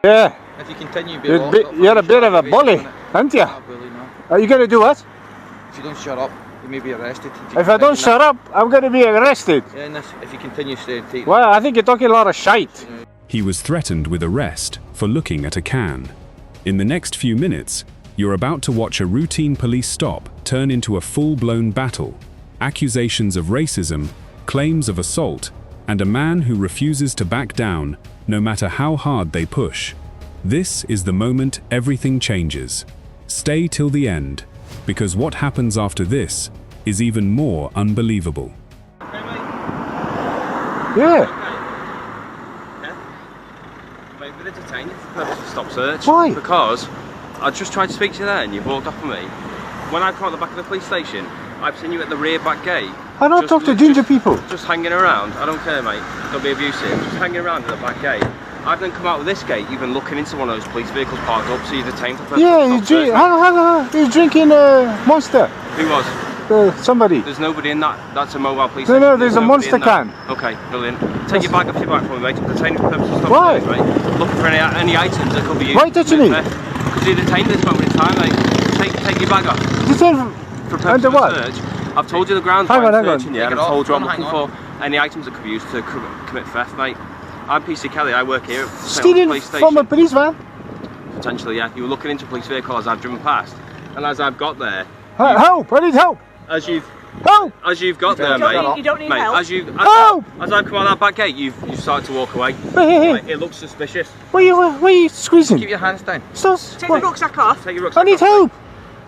Yeah. If you continue, You're a bit of a bully, aren't you? Not a bully, no. Are you going to do what? If you don't shut up, you may be arrested. If I don't shut up, I'm going to be arrested. Yeah, and if you continue staying, take. Well, I think you're talking a lot of shite. He was threatened with arrest for looking at a can. In the next few minutes, you're about to watch a routine police stop turn into a full-blown battle. Accusations of racism, claims of assault, and a man who refuses to back down no matter how hard they push. This is the moment everything changes. Stay till the end, because what happens after this is even more unbelievable. Yeah. Mate, we're detained for stop search. Why? Because I just tried to speak to you there and you walked off on me. When I come out the back of the police station, I've seen you at the rear back gate. I don't talk to ginger people. Just hanging around. I don't care, mate. Don't be abusive. Just hanging around at the back gate. I've then come out of this gate, you've been looking into one of those police vehicles parked up, so you're detained for Yeah, he's drinking Monster. Who was? Somebody. There's nobody in that. That's a mobile police No, station. no, there's a Monster can. Okay, brilliant. Take your bag off your back for me, mate. I'm detained for purposes of stop Why? search, mate. Looking for any items that could be used. Why touching me? Because you're detained at this moment in time, mate. Take your bag off. Detained For purposes of search. I've told you the grounds why I'm searching you, and I've told you I'm looking for any items that could be used to commit theft, mate. I'm PC Kelly, I work here at stealing police station. from a police van? Potentially, yeah. You were looking into a police vehicle as I've driven past, and as I've got there... Help! I need help! As you've got there, mate. You don't need mate, help. As I've come out that back gate, you've started to walk away. Hey. Like, it looks suspicious. Why are you squeezing? Keep your hands down. Take the rucksack off. Take your rucksack I need off, help!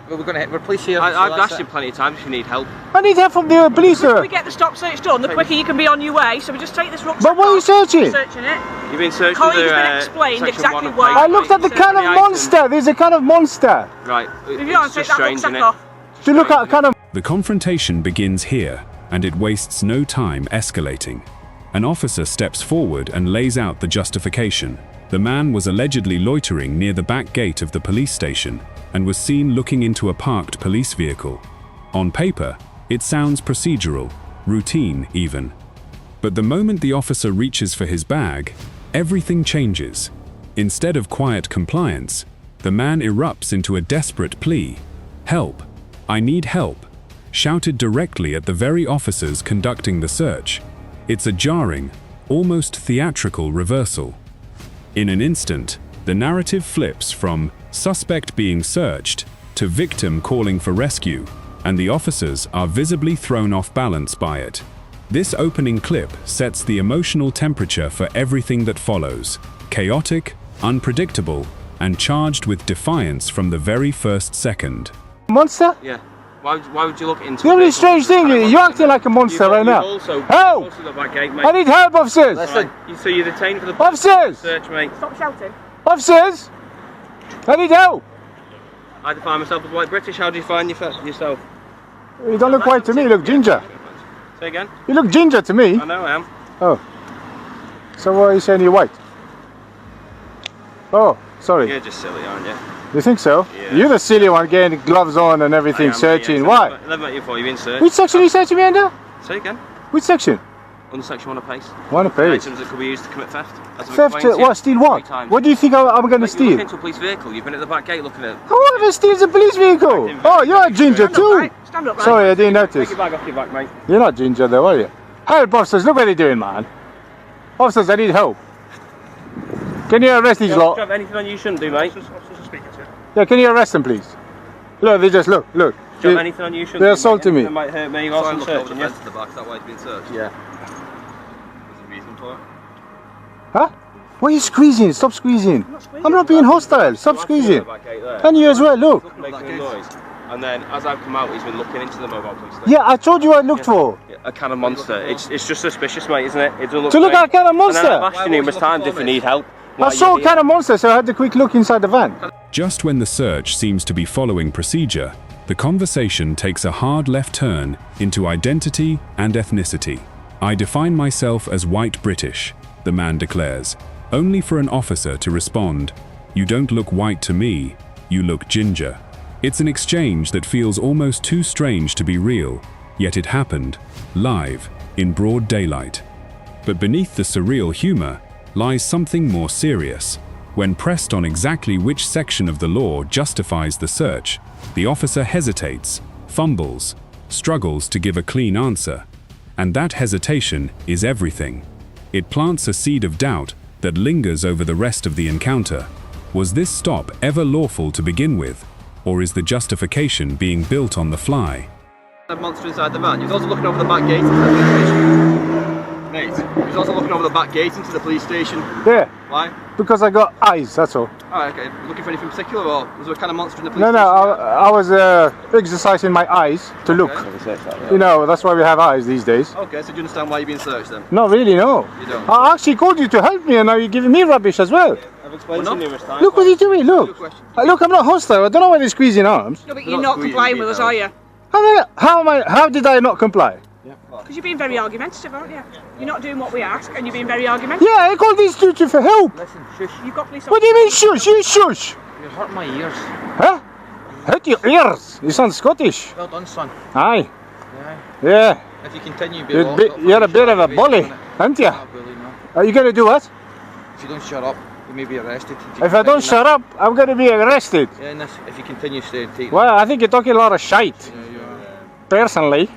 We're police here. I've asked you plenty of times if you need help. I need help from the police, If sir. we get the stop search done, the quicker you can be on your way. So we just take this rucksack But what are you off. searching? Searching it. You've been searched Colleen's under been explained section exactly 1 of why. page I looked at the eight. can of Monster. There's a can of Monster. Right. If you want It's to take just that strange, rucksack innit? off. To look at a can of... The confrontation begins here, and it wastes no time escalating. An officer steps forward and lays out the justification. The man was allegedly loitering near the back gate of the police station and was seen looking into a parked police vehicle. On paper, it sounds procedural, routine even. But the moment the officer reaches for his bag, everything changes. Instead of quiet compliance, the man erupts into a desperate plea. "Help! I need help!" shouted directly at the very officers conducting the search. It's a jarring, almost theatrical reversal. In an instant, the narrative flips from suspect being searched to victim calling for rescue, and the officers are visibly thrown off balance by it. This opening clip sets the emotional temperature for everything that follows: chaotic, unpredictable, and charged with defiance from the very first second. Monster? Yeah. Why would you look into You're it? really strange thing. You're acting like a monster right now. Help! I need help, officers! Listen. So you're detained for the Officers! search, mate. Stop shouting. Officers! I need help! I define myself as white British. How do you find yourself? You don't look white to me, you look ginger. Say again? You look ginger to me. I know I am. Oh. So why are you saying you're white? Oh, sorry. You're just silly, aren't you? You think so? Yeah. You're the silly one getting gloves on and everything, searching. Why? 11 at you been searched. Which section are you searching me under? Say again? Which section? Under section 1 of PACE. One of page. Items that could be used to commit theft. As I've Theft? explained to you What? Steal what? 3 times. What do you think I'm going to You're steal? looking into a police vehicle. You've been at the back gate looking at. Whoever steals a police vehicle? Oh, you're a ginger Stand up, too. right? Stand up, right? Sorry, I didn't Take notice. your bag off your back, mate. You're not ginger though, are you? Help, officers, look what they're doing, man. Officers, I need help. Can you arrest these Do you lot? have anything on you shouldn't do, mate? Yeah, can you arrest them, please? Look, they just look. Do you have anything on you shouldn't They're do, assaulting mate? me. That might hurt me Sorry, whilst I'm look over searching the you. fence to the back. Is that why he's been searched? Yeah. There's a reason for it. Huh? Why are you squeezing? Stop squeezing. I'm not being hostile. Stop squeezing. Back gate there. And you as well, look. Making a noise. And then as I've come out, he's been looking into the mobile police station. Yeah, I told you what I looked for. A can of Monster. It's just suspicious, mate, isn't it? It doesn't look To look great. at a can of And then I've Monster. asked you numerous times if you need help. I Why saw you're a can of Monster, so I had a quick look inside the van. Just when the search seems to be following procedure, the conversation takes a hard left turn into identity and ethnicity. "I define myself as white British," the man declares, only for an officer to respond, "You don't look white to me, you look ginger." It's an exchange that feels almost too strange to be real, yet it happened, live, in broad daylight. But beneath the surreal humor lies something more serious. When pressed on exactly which section of the law justifies the search, the officer hesitates, fumbles, struggles to give a clean answer. And that hesitation is everything. It plants a seed of doubt that lingers over the rest of the encounter. Was this stop ever lawful to begin with, or is the justification being built on the fly? That monster inside the van. He was also looking over the back gate into the police station. Mate, he was also looking over the back gate into the police station. Yeah. Why? Because I got eyes, that's all. Oh, okay. Looking for anything particular, or was there a kind of monster in the police No, station? I was exercising my eyes to look. You know, that's why we have eyes these days. Okay, so do you understand why you're being searched then? Not really, no. You don't? I actually called you to help me, and now you're giving me rubbish as well. I've explained to you numerous times. Look what you're doing, look. Look, I'm not hostile. I don't know why they're squeezing arms. No, but you're not complying with us, are you? How did I not comply? Because you're being very argumentative, aren't you? You're not doing what we ask, and you're being very argumentative. Yeah, I called these two for help. Listen, shush. You've got police. What do you mean shush? You shush. You're hurting my ears. Huh? Hurt your ears? You sound Scottish. Well done, son. Aye. Yeah. Yeah. If you continue, you'll be locked up for You're a bit of a bully, aren't you? Not a bully, no. Are you going to do what? If you don't shut up, you may be arrested. If I don't shut up, I'm going to be arrested. Yeah, and if you continue staying, take. Well, I think you're talking a lot of shite. Yeah, you are. Personally,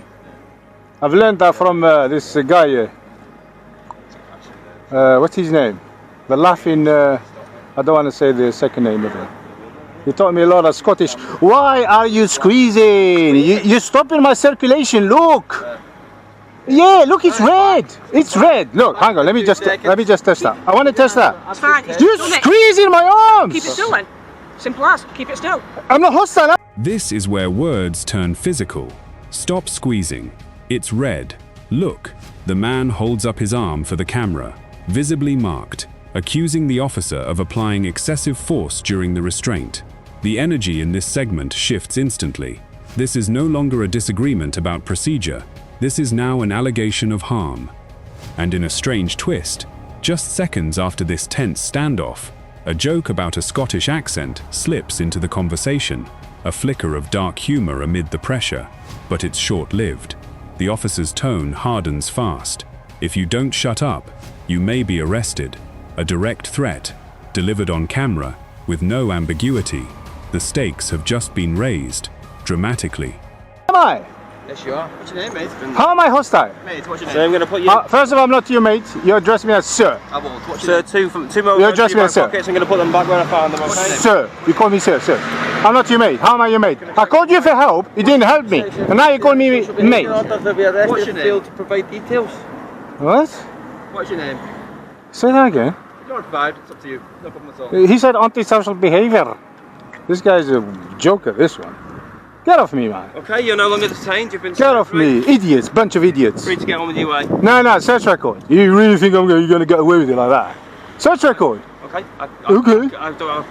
I've learned that from this guy. What's his name? The laughing. I don't want to say the second name of him. He taught me a lot of Scottish. Why are you squeezing? You're stopping my circulation. Look. Yeah, look, it's red. It's red. Look, hang on. Let me just test that. I want to test that. It's fine. You're squeezing my arms. Keep it still then. Simple as. Keep it still. I'm not hostile. This is where words turn physical. Stop squeezing. It's red. Look. The man holds up his arm for the camera, visibly marked, accusing the officer of applying excessive force during the restraint. The energy in this segment shifts instantly. This is no longer a disagreement about procedure. This is now an allegation of harm. And in a strange twist, just seconds after this tense standoff, a joke about a Scottish accent slips into the conversation, a flicker of dark humor amid the pressure, but it's short-lived. The officer's tone hardens fast. If you don't shut up, you may be arrested. A direct threat, delivered on camera, with no ambiguity. The stakes have just been raised, dramatically. Am I? Yes, you are. What's your name, mate? How am I hostile? Mate, what's your name? So I'm going to put you. First of all, I'm not your mate. You address me as sir. I won't. What's your Sir, name? two more. You address me as sir. Pockets. I'm going to put them back where I found them. Okay. Sir. You call me sir. I'm not your mate. How am I your mate? I called you for help. You didn't help me. And now you call me mate. What's your name? Failed to provide details. What? What's your name? Say that again. If you want to provide, it's up to you. No problem at all. He said antisocial behavior. This guy's a joker, this one. Get off me, man. Okay, you're no longer detained. You've been. Get off me. Idiots. Bunch of idiots. Free to get on with your way. No, search record. You really think you're going to get away with it like that? Search record. Okay. Okay.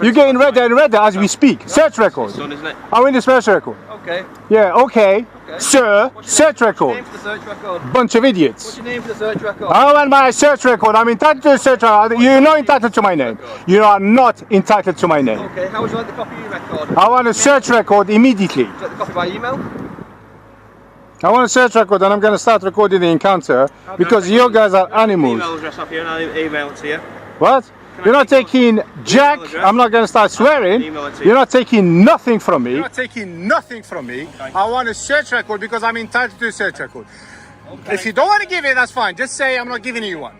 You're getting redder and redder as we speak. Search record. It's done, isn't it? I'm in the search record. Okay. Yeah, okay. Sir, search What's your record. name for the search record? Bunch of idiots. What's your name for the search record? I want my search record. I'm entitled to the search record. You're not entitled to my name. You are not entitled to my name. Okay, how would you like the copy of your record? I want a search record immediately. Would you like the copy by email? I want a search record and I'm going to start recording the encounter because you guys are animals. Email address off here and I'll email it to you. What? You're not taking jack. I'm not going to start swearing. You're not taking nothing from me. You're not taking nothing from me. I want a search record because I'm entitled to a search record. Okay. If you don't want to give it, that's fine. Just say I'm not giving you one.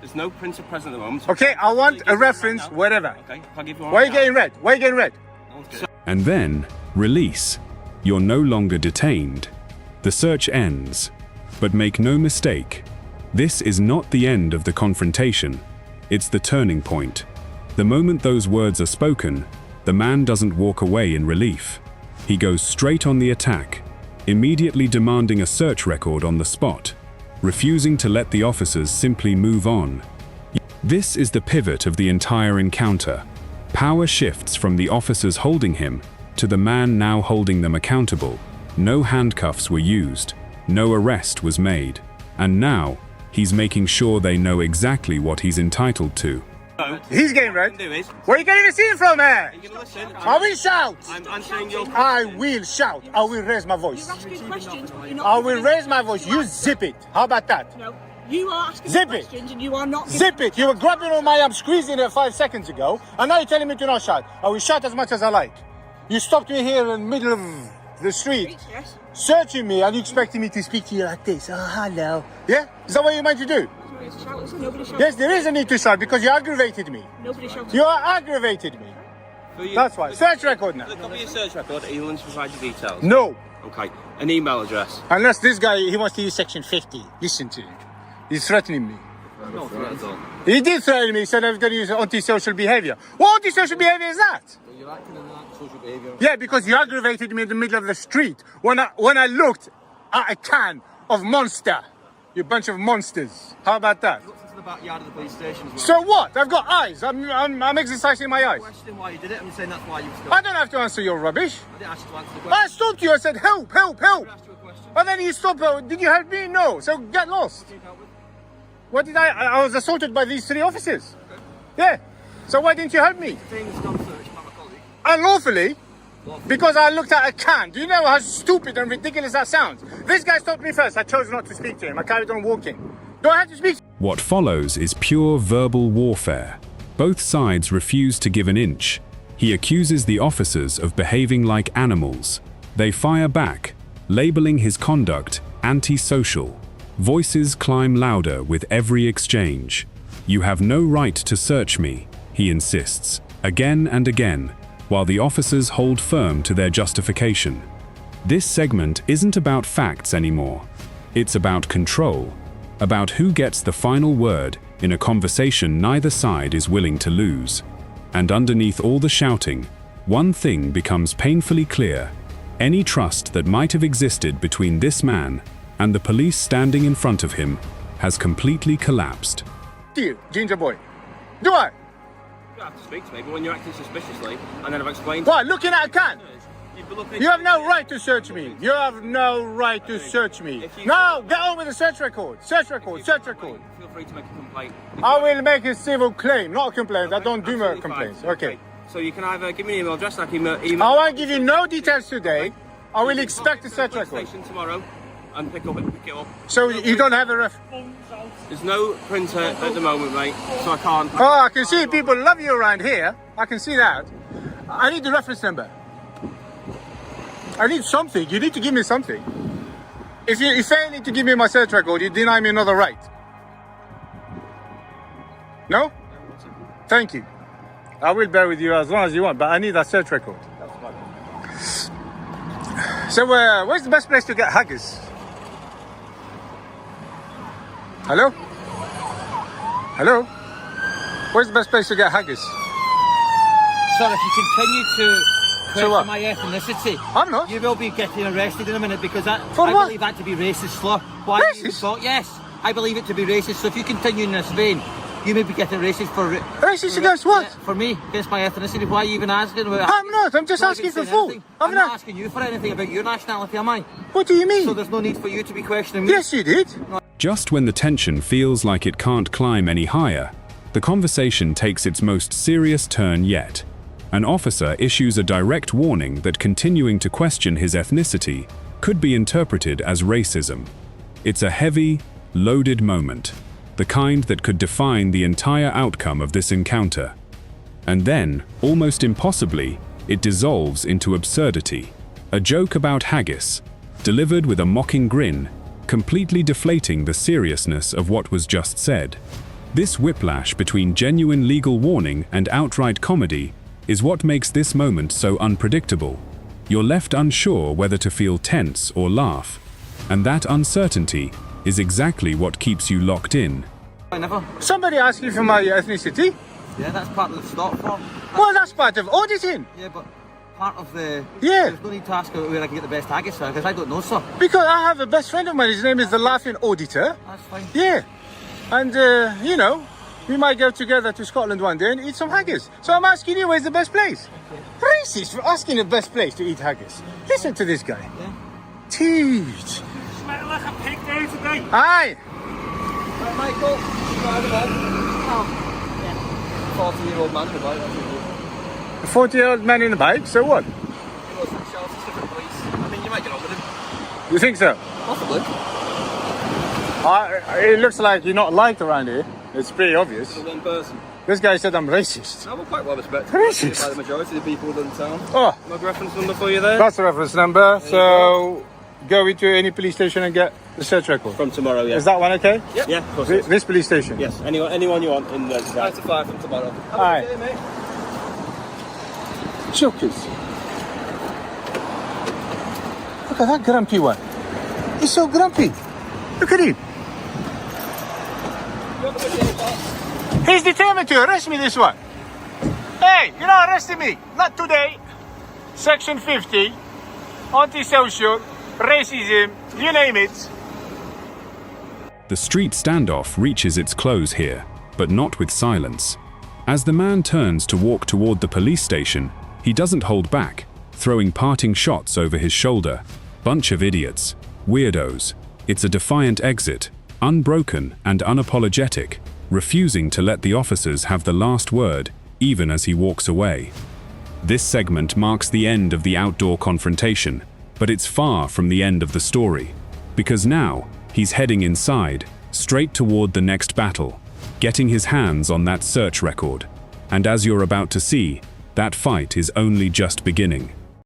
There's no printer present at the moment. Okay, I want a reference, whatever. Okay, I'll give you one. Why are you getting red? Why are you getting red? And then, release. You're no longer detained. The search ends. But make no mistake, this is not the end of the confrontation. It's the turning point. The moment those words are spoken, the man doesn't walk away in relief. He goes straight on the attack, immediately demanding a search record on the spot, refusing to let the officers simply move on. This is the pivot of the entire encounter. Power shifts from the officers holding him to the man now holding them accountable. No handcuffs were used, no arrest was made, and now he's making sure they know exactly what he's entitled to. He's getting red. Where are you getting this in from, man? I will shout. I'm answering your I will shout. I will raise my voice. You're asking questions, but you're not. I will raise my voice. You zip it. How about that? No. You are asking Zip me it. questions and you are not. Zip it. You were grabbing on my arm, squeezing it 5 seconds ago, and now you're telling me to not shout. I will shout as much as I like. You stopped me here in the middle of the street, Yes. searching me, and you expecting me to speak to you like this. Oh, hello. Yeah? Is that what you're meant to do? Nobody shouted. Yes, there is a need to shout because you aggravated me. Nobody shouted. You aggravated me. That's why. Search record now. The copy of search record, are you willing to provide your details? No. Okay. An email address? Unless this guy, he wants to use section 50. Listen to him. He's threatening me. No threat at all. He did threaten me. He said I was going to use antisocial behaviour. What antisocial behaviour is that? You're acting in antisocial behaviour. Yeah, because you aggravated me in the middle of the street when I looked at a can of Monster. You bunch of monsters. How about that? Looked into the backyard of the police station as well. So what? I've got eyes. I'm exercising my eyes. Question why you did it. I'm saying that's why you stopped. I don't have to answer your rubbish. I didn't ask you to answer the I question. stopped you. I said help, help, help. I asked you a question. And then you stopped. Did you help me? No. So get lost. What help with? What did I was assaulted by these 3 officers. Yeah. So why didn't you help me? Things done search by my colleague. Unlawfully. Because I looked at a can. Do you know how stupid and ridiculous that sounds? This guy stopped me first. I chose not to speak to him. I carried on walking. Do I have to speak? What follows is pure verbal warfare. Both sides refuse to give an inch. He accuses the officers of behaving like animals. They fire back, labeling his conduct antisocial. Voices climb louder with every exchange. You have no right to search me, he insists, again and again, while the officers hold firm to their justification. This segment isn't about facts anymore. It's about control, about who gets the final word in a conversation neither side is willing to lose. And underneath all the shouting, one thing becomes painfully clear. Any trust that might have existed between this man and the police standing in front of him has completely collapsed. To you, ginger boy. Do I? You don't have to speak to me, but when you're acting suspiciously, and then I've explained... What? Looking at a can? You've been looking- You have no right to search me. You have no right to search me. Now, get on with the search record. Search record, search record. Feel free to make a complaint. I will make a civil claim, not a complaint. I don't do Absolutely complaints. fine. Okay. So you can either give me an email address, I can email... I won't give you no details today. I will expect a search record. Station tomorrow and pick it up. So you don't have a ref... There's no printer at the moment, mate, so I can't... Oh, I can see people love you around here. I can see that. I need the reference number. I need something. You need to give me something. If you fail to give me my search record, you deny me another right. No? Thank you. I will bear with you as long as you want, but I need that search record. So, where's the best place to get haggis? Hello? Hello? Where's the best place to get haggis? Sir, if you continue to So what? question my ethnicity, I'm not. you will be getting arrested in a minute because I For what? believe that to be racist slur. Why Racist? you thought? Yes, I believe it to be racist. So if you continue in this vein, you may be getting racist for... Racist against what? For me, against my ethnicity. Why are you even asking? I'm not. I'm just asking for food. I'm not asking you for anything about your nationality, am I? What do you mean? So there's no need for you to be questioning me. Yes, you did. Just when the tension feels like it can't climb any higher, the conversation takes its most serious turn yet. An officer issues a direct warning that continuing to question his ethnicity could be interpreted as racism. It's a heavy, loaded moment, the kind that could define the entire outcome of this encounter. And then, almost impossibly, it dissolves into absurdity. A joke about haggis, delivered with a mocking grin, completely deflating the seriousness of what was just said. This whiplash between genuine legal warning and outright comedy is what makes this moment so unpredictable. You're left unsure whether to feel tense or laugh, and that uncertainty is exactly what keeps you locked in. I never. Somebody asked you for my ethnicity. Yeah, that's part of the stop form. Well, that's part of auditing. Yeah, but part of the... Yeah. There's no need to ask where I can get the best haggis from, because I don't know, sir. Because I have a best friend of mine. His name is the Laughing Auditor. That's fine. Yeah. And, you know, we might go together to Scotland one day and eat some haggis. So I'm asking you, where's the best place? Racist for asking the best place to eat haggis. Listen to this guy. Yeah. Dude. Smell like a pig day today. Aye. Right, Michael, drive it on. 40-year-old man in the bike. A 40-year-old man in a bike, so what? He goes to the shelves, different police. I mean, you might get on with him. You think so? Possibly. It looks like you're not liked around here. It's pretty obvious. For one person. This guy said I'm racist. No, we're quite well respected Racist? by the majority of the people in town. Oh, My reference number for you there? that's the reference number. So go into any police station and get the search record. From tomorrow, yeah. Is that one okay? Yep. Yeah, of course it is. This police station? Yes, anyone you want in the 9 to 5 from tomorrow. Have a Alright. good day, mate. Jokers. Look at that grumpy one. He's so grumpy. Look at him. He's determined to arrest me, this one. Hey, you're not arresting me. Not today. Section 50. Antisocial. Racism. You name it. The street standoff reaches its close here, but not with silence. As the man turns to walk toward the police station, he doesn't hold back, throwing parting shots over his shoulder. Bunch of idiots. Weirdos. It's a defiant exit, unbroken and unapologetic, refusing to let the officers have the last word, even as he walks away. This segment marks the end of the outdoor confrontation, but it's far from the end of the story. Because now, he's heading inside, straight toward the next battle, getting his hands on that search record. And as you're about to see, that fight is only just beginning.